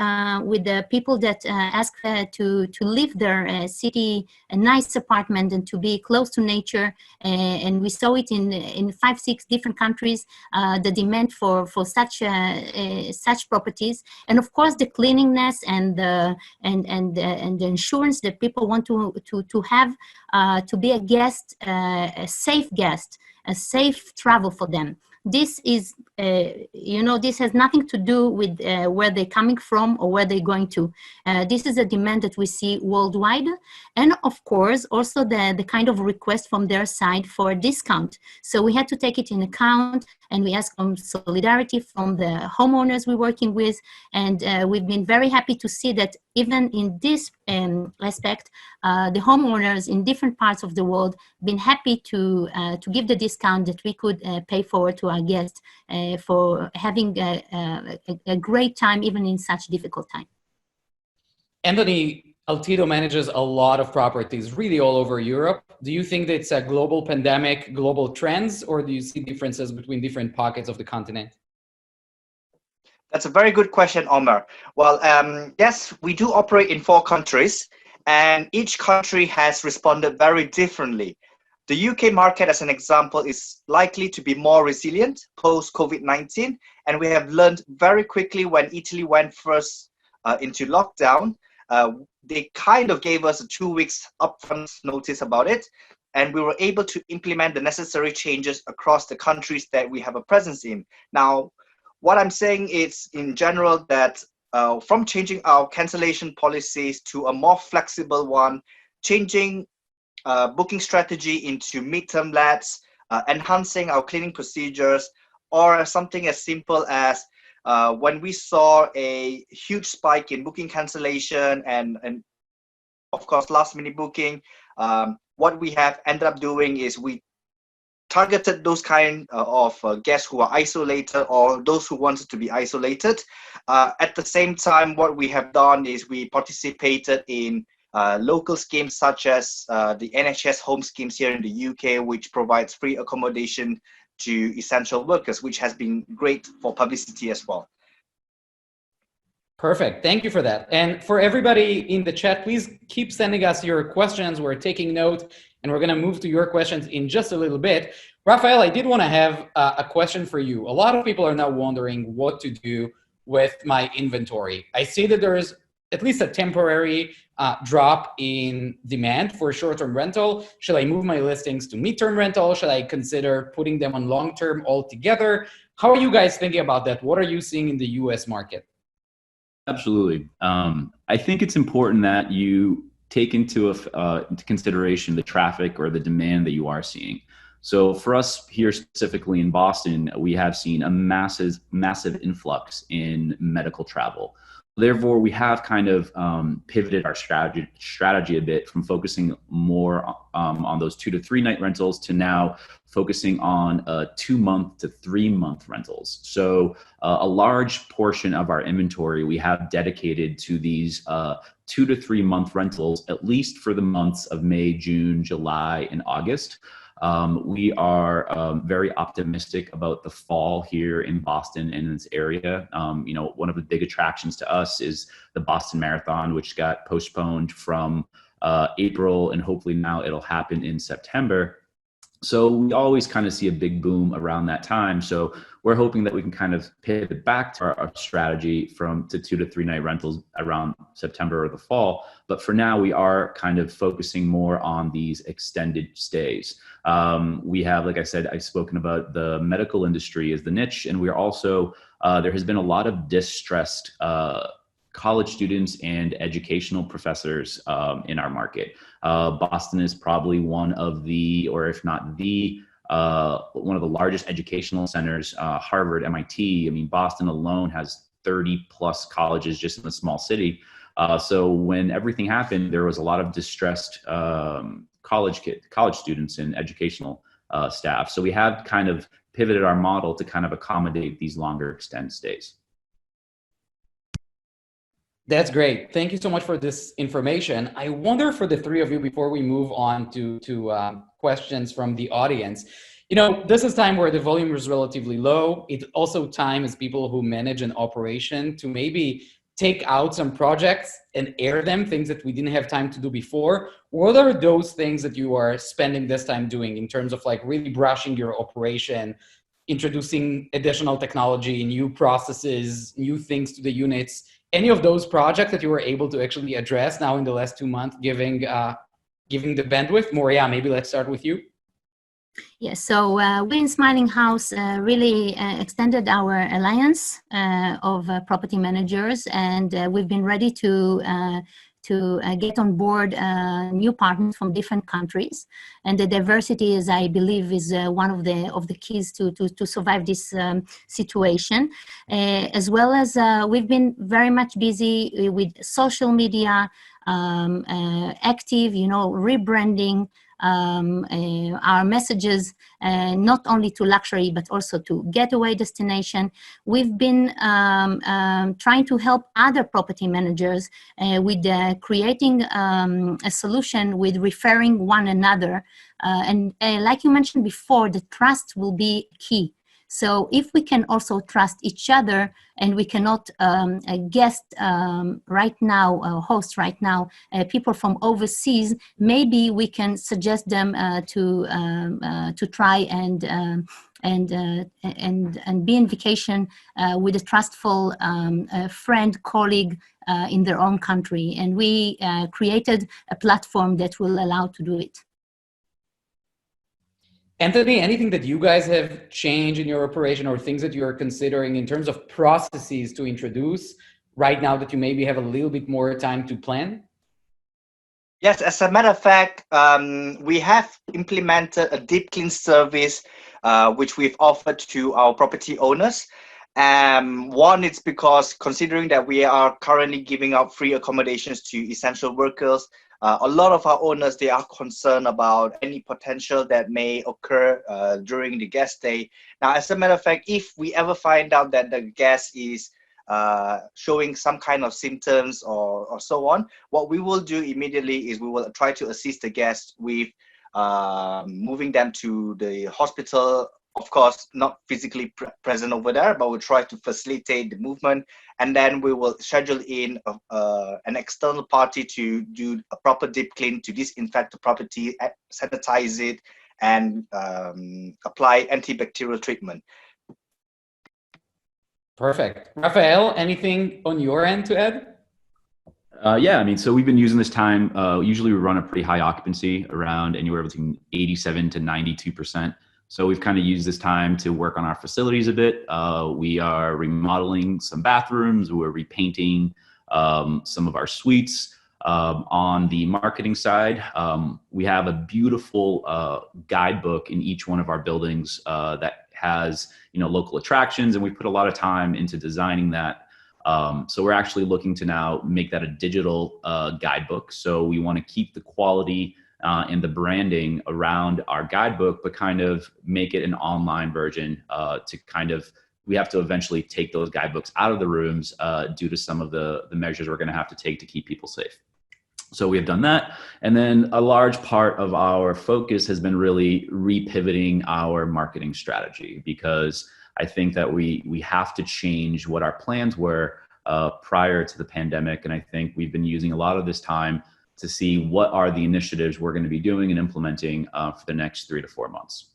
with the people that ask to leave their city, a nice apartment, and to be close to nature. And we saw it in 5-6 different countries, the demand for such properties, and of course the cleanliness and the insurance that people want to have to be a guest, a safe guest, a safe travel for them. This is, this has nothing to do with where they're coming from or where they're going to. This is a demand that we see worldwide. And of course, also the kind of request from their side for a discount. So we had to take it in account, and we asked for solidarity from the homeowners we're working with. And we've been very happy to see that even in this aspect, the homeowners in different parts of the world been happy to give the discount that we could pay forward to our guests for having a great time even in such difficult time. Anthony, ALTIDO manages a lot of properties really all over Europe. Do you think that it's a global pandemic, global trends, or do you see differences between different pockets of the continent? That's a very good question, Omer. Well, yes, we do operate in 4 countries, and each country has responded very differently. The UK market, as an example, is likely to be more resilient post-COVID-19, and we have learned very quickly when Italy went first into lockdown. They kind of gave us a 2 weeks upfront notice about it, and we were able to implement the necessary changes across the countries that we have a presence in. Now, what I'm saying is, in general, that from changing our cancellation policies to a more flexible one, changing booking strategy into midterm lets, enhancing our cleaning procedures, or something as simple as when we saw a huge spike in booking cancellation and of course last minute booking, what we have ended up doing is we targeted those kind of guests who are isolated or those who wanted to be isolated. At the same time, what we have done is we participated in local schemes such as the NHS home schemes here in the UK, which provides free accommodation to essential workers, which has been great for publicity as well. Perfect. Thank you for that. And for everybody in the chat, please keep sending us your questions. We're taking note, and we're going to move to your questions in just a little bit. Raphael, I did want to have a question for you. A lot of people are now wondering what to do with my inventory. I see that there is at least a temporary drop in demand for short-term rental. Should I move my listings to mid-term rental? Should I consider putting them on long-term altogether? How are you guys thinking about that? What are you seeing in the US market? Absolutely. I think it's important that you take into consideration the traffic or the demand that you are seeing. So for us here specifically in Boston, we have seen a massive influx in medical travel. Therefore, we have kind of pivoted our strategy a bit from focusing more on those 2 to 3 night rentals to now focusing on 2 month to 3 month rentals. So a large portion of our inventory we have dedicated to these 2 to 3 month rentals, at least for the months of May, June, July, and August. We are very optimistic about the fall here in Boston and in this area. You know, one of the big attractions to us is the Boston Marathon, which got postponed from April, and hopefully now it'll happen in September. So we always kind of see a big boom around that time. So we're hoping that we can kind of pivot back to our strategy to 2 to 3 night rentals around September or the fall. But for now, we are kind of focusing more on these extended stays. We have, like I said, I've spoken about the medical industry as the niche, and we're also, there has been a lot of distressed college students and educational professors in our market. Boston is probably one of the, or if not the, one of the largest educational centers, Harvard, MIT. I mean, Boston alone has 30 plus colleges just in a small city. So when everything happened, there was a lot of distressed college students and educational staff. So we have kind of pivoted our model to kind of accommodate these longer extended stays. That's great. Thank you so much for this information. I wonder for the three of you, before we move on to questions from the audience, you know, this is time where the volume is relatively low. It's also time as people who manage an operation to maybe take out some projects and air them, things that we didn't have time to do before. What are those things that you are spending this time doing in terms of like really brushing your operation, introducing additional technology, new processes, new things to the units? Any of those projects that you were able to actually address now in the last 2 months, giving the bandwidth? Moria, maybe let's start with you. Yes, so we in Smiling House really extended our alliance of property managers, and we've been ready to get on board new partners from different countries. And the diversity, as I believe, is one of the keys to survive this situation. As well as we've been very much busy with social media, active, you know, rebranding our messages, not only to luxury, but also to getaway destination. We've been trying to help other property managers with creating a solution with referring one another. And like you mentioned before, the trust will be key. So if we can also trust each other, and we cannot right now, host right now, people from overseas, maybe we can suggest them to try and be in vacation with a trustful friend, colleague in their own country. And we created a platform that will allow to do it. Anthony, anything that you guys have changed in your operation or things that you're considering in terms of processes to introduce right now that you maybe have a little bit more time to plan? Yes, as a matter of fact, we have implemented a deep clean service, which we've offered to our property owners. One, it's because considering that we are currently giving out free accommodations to essential workers, a lot of our owners, they are concerned about any potential that may occur during the guest stay. Now, as a matter of fact, if we ever find out that the guest is showing some kind of symptoms or so on, what we will do immediately is we will try to assist the guest with moving them to the hospital of course, not physically present over there, but we'll try to facilitate the movement. And then we will schedule in an external party to do a proper deep clean, to disinfect the property, sanitize it, and apply antibacterial treatment. Perfect. Rafael, anything on your end to add? Yeah, I mean, so we've been using this time. Usually we run a pretty high occupancy, around anywhere between 87 to 92%. So we've kind of used this time to work on our facilities a bit. We are remodeling some bathrooms. We're repainting some of our suites. On the marketing side, we have a beautiful guidebook in each one of our buildings that has, local attractions, and we put a lot of time into designing that. So we're actually looking to now make that a digital guidebook. So we want to keep the quality and the branding around our guidebook, but kind of make it an online version we have to eventually take those guidebooks out of the rooms due to some of the measures we're going to have to take to keep people safe. So we have done that. And then a large part of our focus has been really repivoting our marketing strategy, because I think that we have to change what our plans were prior to the pandemic. And I think we've been using a lot of this time to see what are the initiatives we're going to be doing and implementing for the next 3 to 4 months.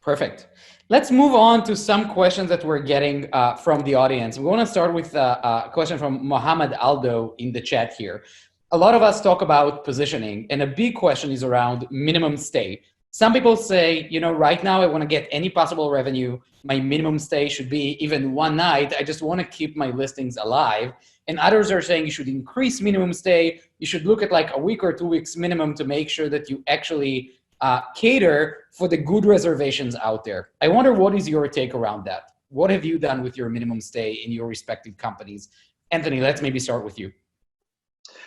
Perfect. Let's move on to some questions that we're getting from the audience. We want to start with a question from Mohammed Aldo in the chat here. A lot of us talk about positioning, and a big question is around minimum stay. Some people say, right now I want to get any possible revenue. My minimum stay should be even one night. I just want to keep my listings alive. And others are saying you should increase minimum stay. You should look at like a week or 2 weeks minimum to make sure that you actually cater for the good reservations out there. I wonder, what is your take around that? What have you done with your minimum stay in your respective companies? Anthony, let's maybe start with you.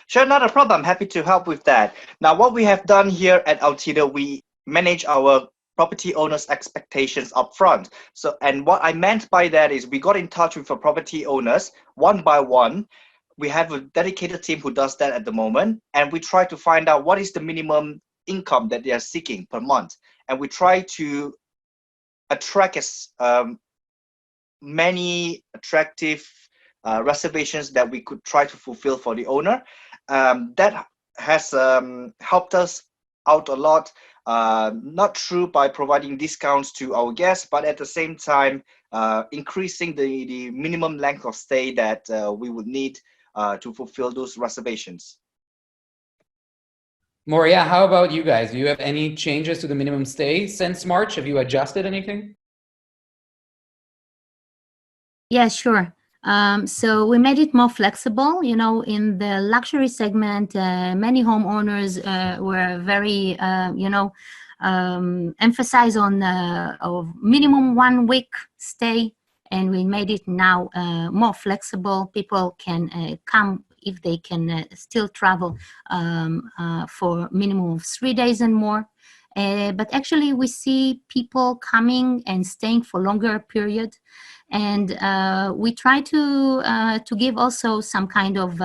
Sure, not a problem. I'm happy to help with that. Now, what we have done here at ALTIDO, we manage our property owners' expectations up front. So, and what I meant by that is we got in touch with our property owners one by one. We have a dedicated team who does that at the moment, and we try to find out what is the minimum income that they are seeking per month. And we try to attract as many attractive reservations that we could try to fulfill for the owner. That has helped us out a lot, not true by providing discounts to our guests, but at the same time, increasing the minimum length of stay that we would need to fulfill those reservations. Moria, how about you guys? Do you have any changes to the minimum stay since March? Have you adjusted anything? Yeah, sure. So we made it more flexible. In the luxury segment, many homeowners were very, emphasize on of minimum 1 week stay, and we made it now more flexible. People can come if they can still travel for minimum of 3 days and more. But actually, we see people coming and staying for longer period. And we try to give also some kind of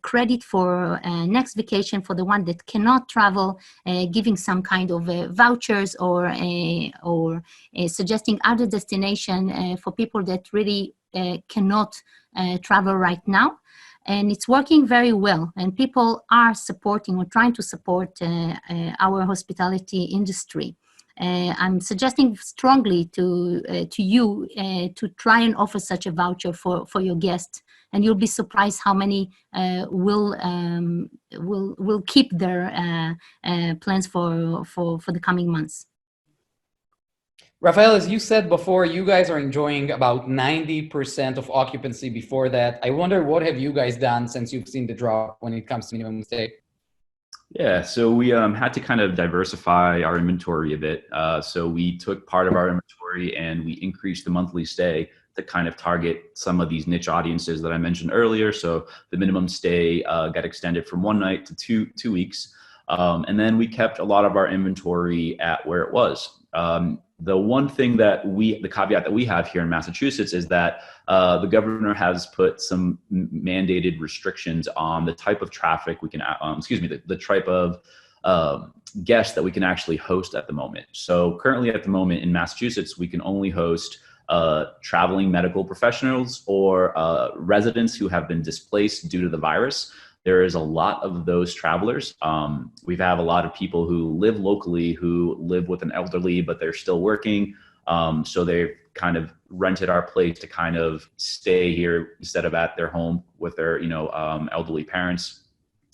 credit for next vacation for the one that cannot travel, giving some kind of vouchers or suggesting other destination for people that really cannot travel right now. And it's working very well, and people are supporting or trying to support our hospitality industry. I'm suggesting strongly to you to try and offer such a voucher for your guests, and you'll be surprised how many will keep their plans for the coming months. Rafael, as you said before, you guys are enjoying about 90% of occupancy before that. I wonder, what have you guys done since you've seen the drop when it comes to minimum stay? Yeah, so we had to kind of diversify our inventory a bit. So we took part of our inventory and we increased the monthly stay to kind of target some of these niche audiences that I mentioned earlier. So the minimum stay got extended from 1 night to two weeks. And then we kept a lot of our inventory at where it was. The one thing that the caveat that we have here in Massachusetts is that the governor has put some mandated restrictions on the type of traffic we can, the type of guests that we can actually host at the moment. So currently at the moment in Massachusetts, we can only host traveling medical professionals or residents who have been displaced due to the virus. There is a lot of those travelers. We have a lot of people who live locally, who live with an elderly, but they're still working. So they've kind of rented our place to kind of stay here instead of at their home with their, elderly parents.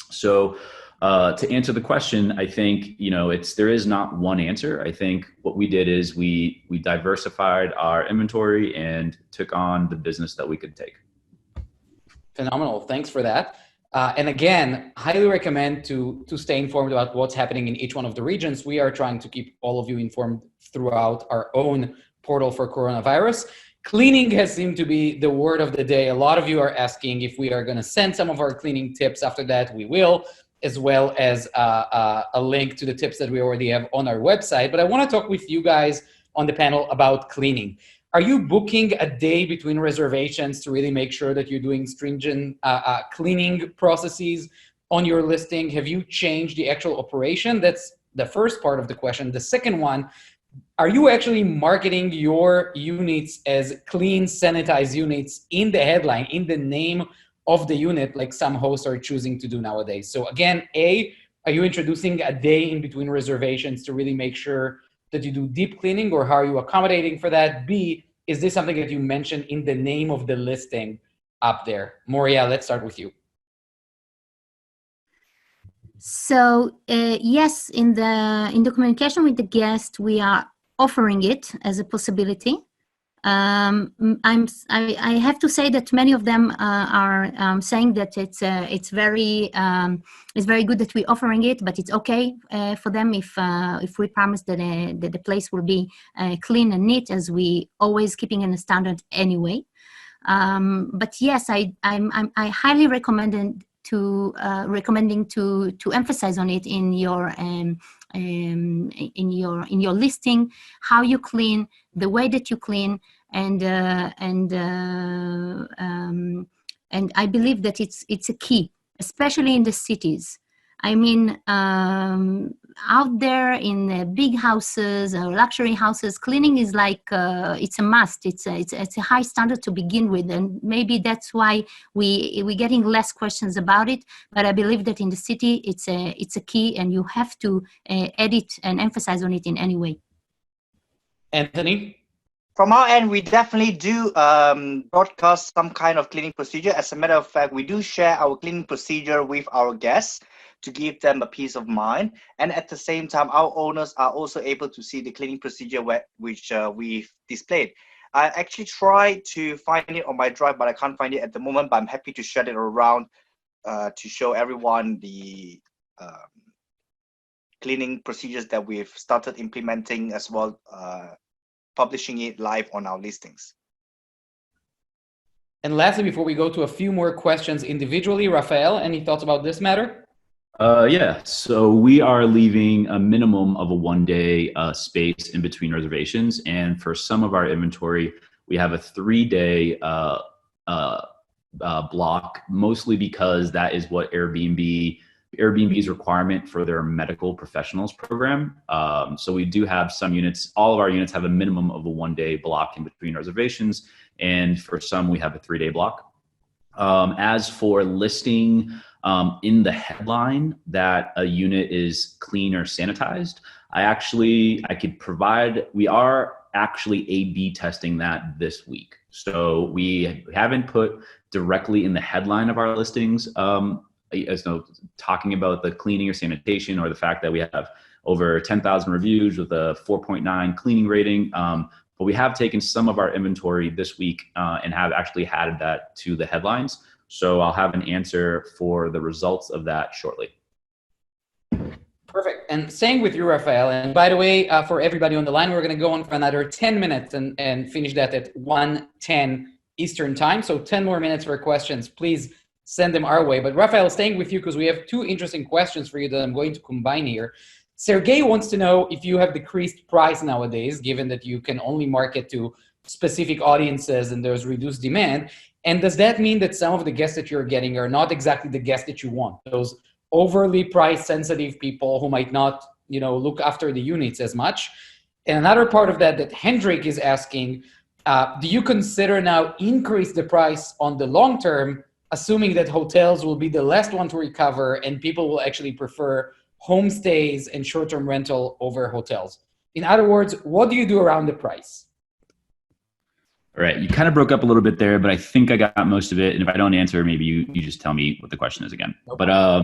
So to answer the question, I think, there is not one answer. I think what we did is we diversified our inventory and took on the business that we could take. Phenomenal. Thanks for that. And again, highly recommend to stay informed about what's happening in each one of the regions. We are trying to keep all of you informed throughout our own portal for coronavirus. Cleaning has seemed to be the word of the day. A lot of you are asking if we are going to send some of our cleaning tips. After that, we will, as well as a link to the tips that we already have on our website. But I want to talk with you guys on the panel about cleaning. Are you booking a day between reservations to really make sure that you're doing stringent cleaning processes on your listing? Have you changed the actual operation? That's the first part of the question. The second one, are you actually marketing your units as clean, sanitized units in the headline, in the name of the unit, like some hosts are choosing to do nowadays? So again, A, are you introducing a day in between reservations to really make sure that you do deep cleaning, or how are you accommodating for that? B, is this something that you mentioned in the name of the listing up there? Moria, let's start with you. So yes, in the communication with the guest, we are offering it as a possibility. I have to say that many of them are saying that it's very good that we're offering it, but it's okay for them if we promise that the place will be clean and neat, as we always keeping in a standard anyway. But yes, I highly recommending to emphasize on it in your listing, how you clean, the way that you clean, and I believe that it's a key, especially in the cities. I mean, out there in big houses or luxury houses, cleaning is like it's a must. It's a high standard to begin with, and maybe that's why we're getting less questions about it. But I believe that in the city, it's a key, and you have to add it and emphasize on it in any way. Anthony? From our end, we definitely do broadcast some kind of cleaning procedure. As a matter of fact, we do share our cleaning procedure with our guests to give them a peace of mind. And at the same time, our owners are also able to see the cleaning procedure which we've displayed. I actually tried to find it on my drive, but I can't find it at the moment, but I'm happy to share it around to show everyone the cleaning procedures that we've started implementing, as well publishing it live on our listings. And lastly, before we go to a few more questions individually, Raphael, any thoughts about this matter? Yeah, so we are leaving a minimum of a 1-day space in between reservations. And for some of our inventory, we have a 3-day block, mostly because that is what Airbnb's requirement for their medical professionals program. So we do have some units, all of our units have a minimum of a 1-day block in between reservations. And for some, we have a 3-day block. As for listing in the headline that a unit is clean or sanitized, I could provide, we are actually A/B testing that this week. So we haven't put directly in the headline of our listings, as no talking about the cleaning or sanitation, or the fact that we have over 10,000 reviews with a 4.9 cleaning rating. But we have taken some of our inventory this week and have actually added that to the headlines. So I'll have an answer for the results of that shortly. Perfect. And same with you, Raphael. And by the way, for everybody on the line, we're going to go on for another 10 minutes and finish that at 1:10 Eastern time. So 10 more minutes for questions. Please send them our way. But Raphael, staying with you, because we have 2 interesting questions for you that I'm going to combine here. Sergey wants to know if you have decreased price nowadays, given that you can only market to specific audiences and there's reduced demand. And does that mean that some of the guests that you're getting are not exactly the guests that you want? Those overly price sensitive people who might not, look after the units as much. And another part of that Hendrik is asking, do you consider now increase the price on the long term, assuming that hotels will be the last one to recover and people will actually prefer homestays and short-term rental over hotels? In other words, what do you do around the price? All right, you kind of broke up a little bit there, but I think I got most of it. And if I don't answer, maybe you just tell me what the question is again. Okay. But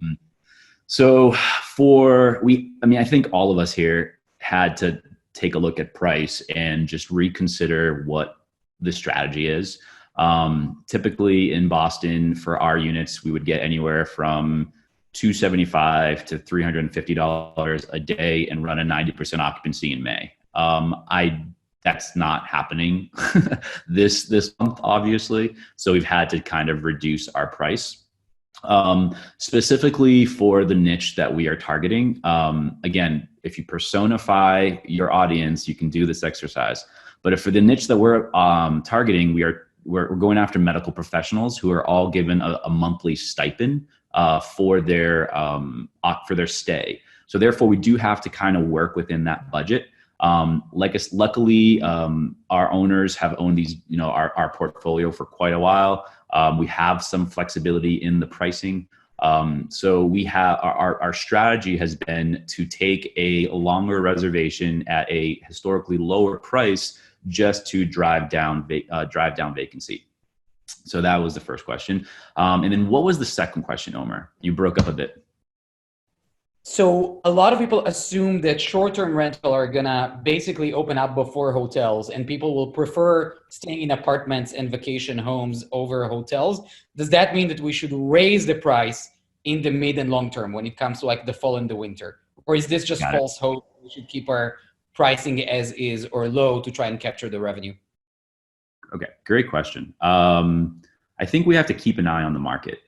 so I think all of us here had to take a look at price and just reconsider what the strategy is. Typically in Boston, for our units, we would get anywhere from $275 to $350 a day and run a 90% occupancy in May. That's not happening this month, obviously. So we've had to kind of reduce our price. Specifically for the niche that we are targeting. Again, if you personify your audience, you can do this exercise. But if for the niche that we're targeting, we're going after medical professionals who are all given a monthly stipend for their stay. So therefore, we do have to kind of work within that budget. Luckily, our owners have owned these, our portfolio for quite a while. We have some flexibility in the pricing. So we have our strategy has been to take a longer reservation at a historically lower price just to drive down vacancy. So that was the first question. And then what was the second question, Omer? You broke up a bit. So a lot of people assume that short-term rental are gonna basically open up before hotels, and people will prefer staying in apartments and vacation homes over hotels. Does that mean that we should raise the price in the mid and long term when it comes to like the fall and the winter? Or is this just false hope? We should keep our pricing as is or low to try and capture the revenue? Okay, great question. I think we have to keep an eye on the market.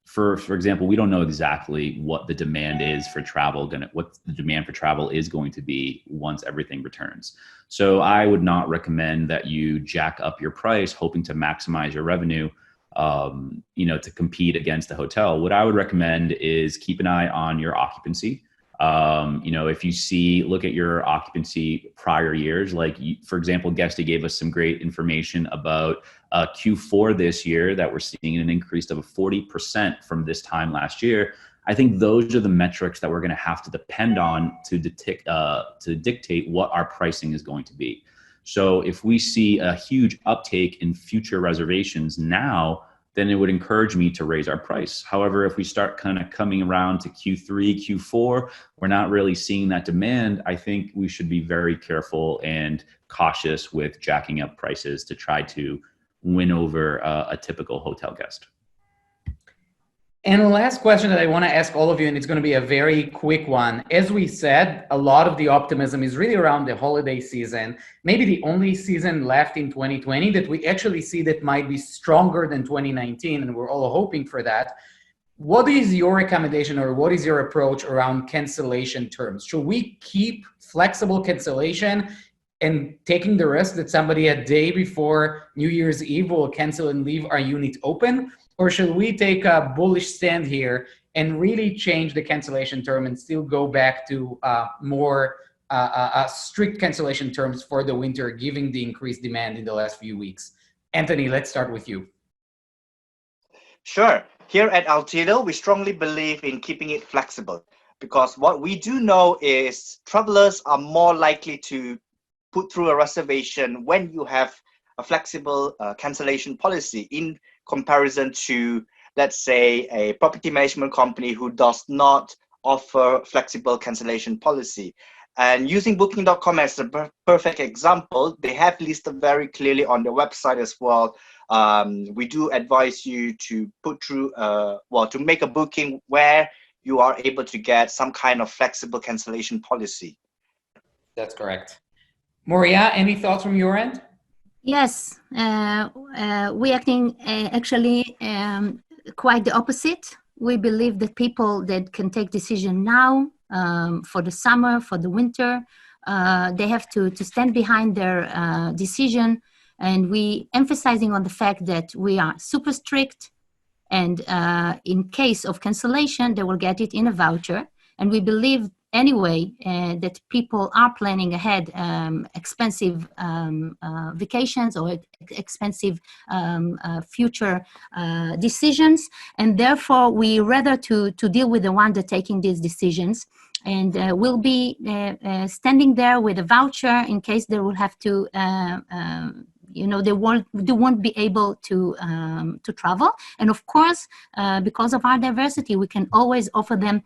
For example, we don't know exactly what the demand is for travel, what the demand for travel is going to be once everything returns. So I would not recommend that you jack up your price hoping to maximize your revenue, to compete against the hotel. What I would recommend is keep an eye on your occupancy. If you look at your occupancy prior years, for example, Guesty gave us some great information about Q4 this year that we're seeing an increase of 40% from this time last year. I think those are the metrics that we're going to have to depend on to dictate what our pricing is going to be. So if we see a huge uptake in future reservations now, then it would encourage me to raise our price. However, if we start kind of coming around to Q3, Q4, we're not really seeing that demand. I think we should be very careful and cautious with jacking up prices to try to win over a typical hotel guest. And the last question that I want to ask all of you, and it's going to be a very quick one. As we said, a lot of the optimism is really around the holiday season, maybe the only season left in 2020 that we actually see that might be stronger than 2019, and we're all hoping for that. What is your recommendation or what is your approach around cancellation terms? Should we keep flexible cancellation and taking the risk that somebody a day before New Year's Eve will cancel and leave our unit open? Or should we take a bullish stand here and really change the cancellation term and still go back to more strict cancellation terms for the winter, given the increased demand in the last few weeks? Anthony, let's start with you. Sure. Here at ALTIDO, we strongly believe in keeping it flexible because what we do know is travelers are more likely to put through a reservation when you have a flexible cancellation policy in comparison to, let's say, a property management company who does not offer flexible cancellation policy. And using Booking.com as a perfect example, they have listed very clearly on their website as well. We do advise you to put through, to make a booking where you are able to get some kind of flexible cancellation policy. That's correct. Moria, any thoughts from your end? Yes, we're acting actually quite the opposite. We believe that people that can take decision now for the summer, for the winter, they have to stand behind their decision. And we emphasizing on the fact that we are super strict. And in case of cancellation, they will get it in a voucher. And we believe anyway that people are planning ahead expensive vacations or expensive future decisions, and therefore we rather to deal with the one that taking these decisions, and we'll be standing there with a voucher in case they will have to they won't be able to travel. And of course, because of our diversity, we can always offer them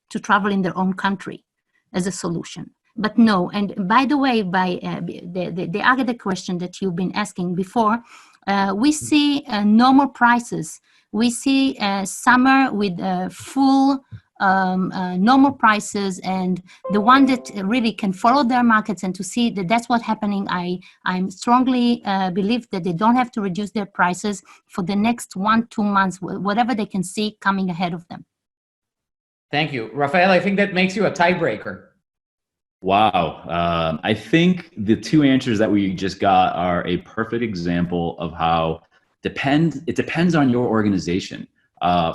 to travel in their own country as a solution. But no, and by the way, by the other question that you've been asking before, we see normal prices. We see summer with full normal prices, and the one that really can follow their markets and to see that that's what's happening. I strongly believe that they don't have to reduce their prices for the next 1-2 months, whatever they can see coming ahead of them. Thank you. Rafael, I think that makes you a tiebreaker. Wow. I think the two answers that we just got are a perfect example of how it depends on your organization.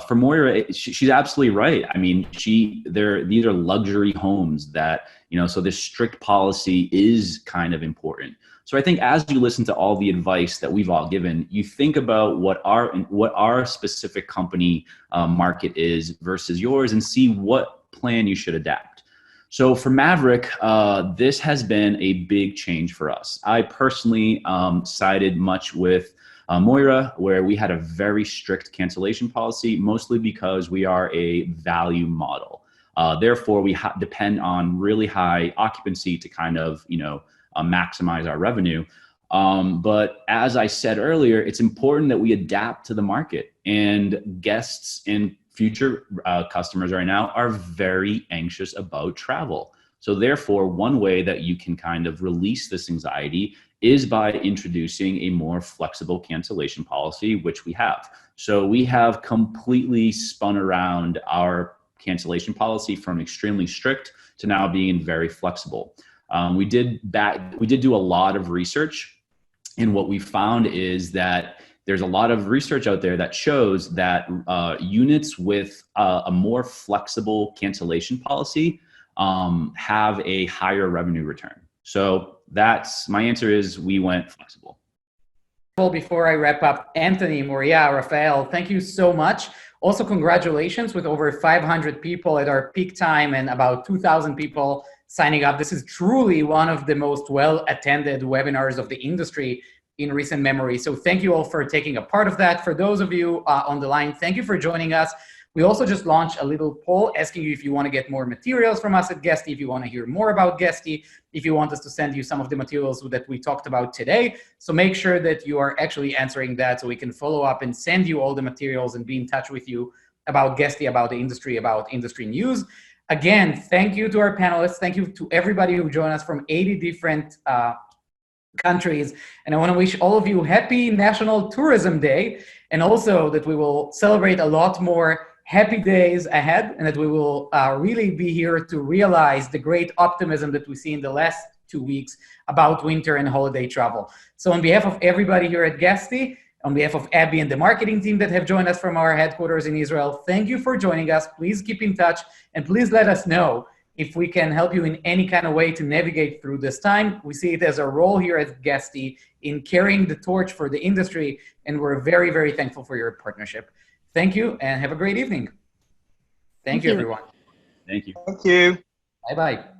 For Moira, she's absolutely right. I mean, these are luxury homes that, so this strict policy is kind of important. So I think as you listen to all the advice that we've all given, you think about what our specific company market is versus yours and see what plan you should adapt. So for Maverick, this has been a big change for us. I personally sided much with Moira, where we had a very strict cancellation policy, mostly because we are a value model. Therefore, we depend on really high occupancy to kind of, maximize our revenue. But as I said earlier, it's important that we adapt to the market, and guests and future customers right now are very anxious about travel. So therefore, one way that you can kind of release this anxiety is by introducing a more flexible cancellation policy, which we have. So we have completely spun around our cancellation policy from extremely strict to now being very flexible. We did do a lot of research, and what we found is that there's a lot of research out there that shows that units with a more flexible cancellation policy have a higher revenue return. So that's my answer is we went flexible. Before I wrap up, Anthony, Moria, Rafael, thank you so much. Also, congratulations with over 500 people at our peak time and about 2,000 people signing up. This is truly one of the most well-attended webinars of the industry in recent memory. So thank you all for taking a part of that. For those of you on the line, thank you for joining us. We also just launched a little poll asking you if you want to get more materials from us at Guesty, if you want to hear more about Guesty, if you want us to send you some of the materials that we talked about today. So make sure that you are actually answering that so we can follow up and send you all the materials and be in touch with you about Guesty, about the industry, about industry news. Again, thank you to our panelists. Thank you to everybody who joined us from 80 different countries. And I want to wish all of you happy National Tourism Day, and also that we will celebrate a lot more happy days ahead, and that we will really be here to realize the great optimism that we see in the last 2 weeks about winter and holiday travel. So on behalf of everybody here at Guesty, on behalf of Abby and the marketing team that have joined us from our headquarters in Israel, thank you for joining us. Please keep in touch, and please let us know if we can help you in any kind of way to navigate through this time. We see it as a role here at Guesty in carrying the torch for the industry, and we're very, very thankful for your partnership. Thank you, and have a great evening. Thank you, everyone. Thank you. Thank you. Bye-bye.